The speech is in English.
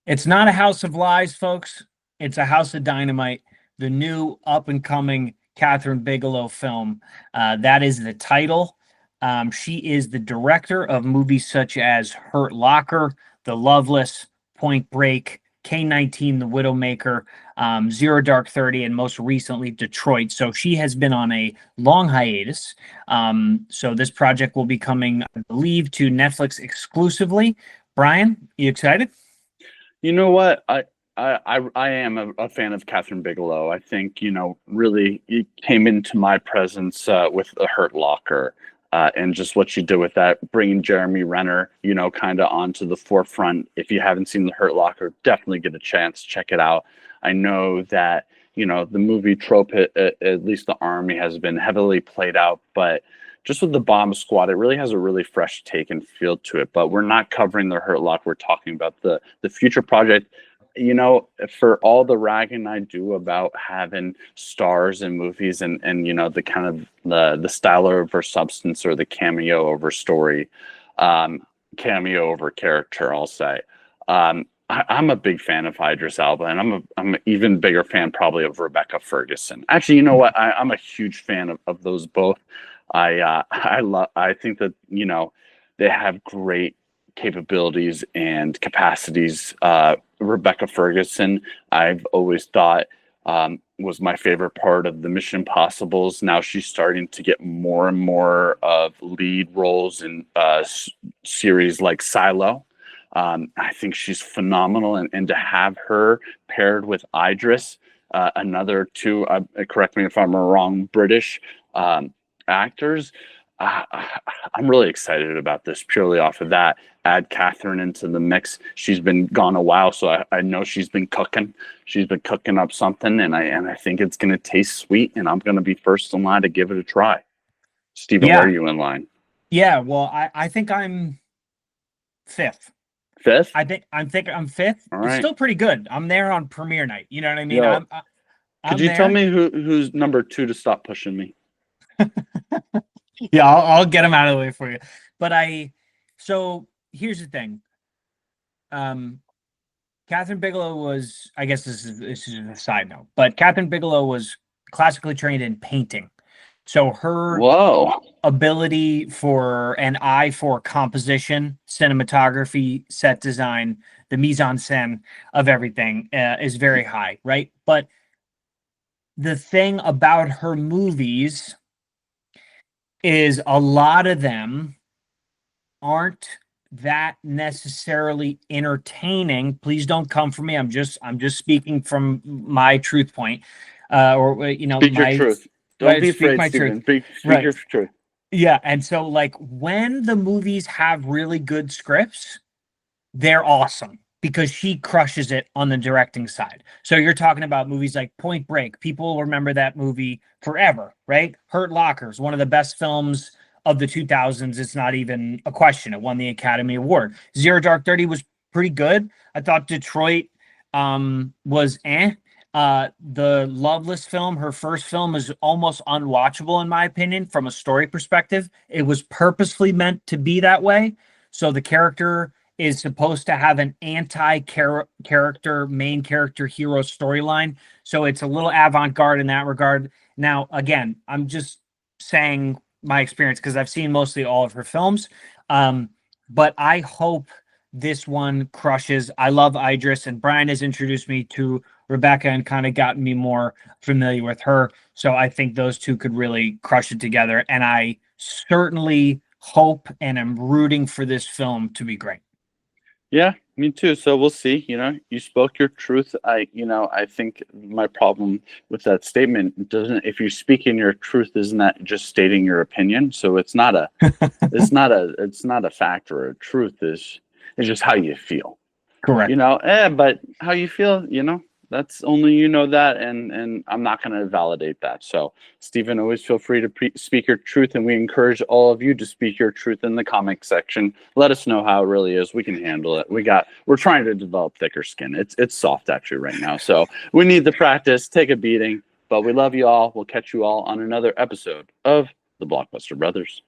It's not a house of lies, folks. It's a house of dynamite, the new up and coming Catherine Bigelow film. That is the title. She is the director of movies such as Hurt Locker, The Loveless, Point Break, K-19, The Widowmaker, Zero Dark 30, and most recently Detroit. So she has been on a long hiatus. So this project will be coming, I believe, to Netflix exclusively. Brian, you excited? You know what? I am a fan of Catherine Bigelow. I think, really it came into my presence with the Hurt Locker, and just what she did with that, bringing Jeremy Renner, kind of onto the forefront. If you haven't seen the Hurt Locker, definitely get a chance, check it out. I know that, the movie trope, at least the Army, has been heavily played out, but just with the Bomb Squad, it really has a really fresh take and feel to it. But we're not covering the Hurt Lock. We're talking about the future project. For all the ragging I do about having stars in movies and the kind of the style over substance, or the cameo over story, cameo over character, I'll say. I'm a big fan of Idris Elba, and I'm an even bigger fan probably of Rebecca Ferguson. Actually, you know what? I'm a huge fan of those both. I think that they have great capabilities and capacities. Rebecca Ferguson, I've always thought, was my favorite part of the Mission Impossibles. Now she's starting to get more and more of lead roles in series like Silo. I think she's phenomenal, and to have her paired with Idris, another two, correct me if I'm wrong, British actors. I'm really excited about this purely off of that. Add Catherine into the mix. She's been gone a while, so I know she's been cooking. She's been cooking up something, and I think it's going to taste sweet, and I'm going to be first in line to give it a try. Stephen, where are Yeah, you in line? yeah. Well, I think I'm fifth. Fifth? I'm fifth. All It's right. still pretty good. I'm there on premiere night. You know what I mean? Yo, could I'm you tell there. me who's number two to stop pushing me? Yeah, I'll get them out of the way for you. But so here's the thing. Um, Catherine Bigelow was, I guess this is a side note, but Catherine Bigelow was classically trained in painting. So her Whoa. ability for an eye for composition, cinematography, set design, the mise en scène of everything is very high, right? But the thing about her movies is a lot of them aren't that necessarily entertaining. Please don't come for me. I'm just speaking from my truth point, or Speak your my truth. Don't right, be speak afraid, my truth. Stephen. Speak Right. your truth. Yeah, and so like when the movies have really good scripts, they're awesome because she crushes it on the directing side. So you're talking about movies like Point Break. People remember that movie forever, right? Hurt Lockers, one of the best films of the 2000s. It's not even a question. It won the Academy Award. Zero Dark 30 was pretty good. I thought Detroit was eh. The Loveless film, her first film, is almost unwatchable in my opinion from a story perspective. It was purposefully meant to be that way. So the character is supposed to have an anti-character, main character hero storyline. So it's a little avant-garde in that regard. Now, again, I'm just saying my experience because I've seen mostly all of her films. But I hope this one crushes. I love Idris, and Brian has introduced me to Rebecca and kind of gotten me more familiar with her. So I think those two could really crush it together. And I certainly hope and am rooting for this film to be great. Yeah, me too. So we'll see. You spoke your truth. I think my problem with that statement doesn't. If you're speaking your truth, isn't that just stating your opinion? So it's not a fact or a truth. It's just how you feel. Correct. But how you feel, that's only that, and I'm not going to validate that. So, Stephen, always feel free to speak your truth, and we encourage all of you to speak your truth in the comment section. Let us know how it really is. We can handle it. We're trying to develop thicker skin. It's soft actually right now, so we need the practice. Take a beating, but we love you all. We'll catch you all on another episode of the Blockbuster Brothers.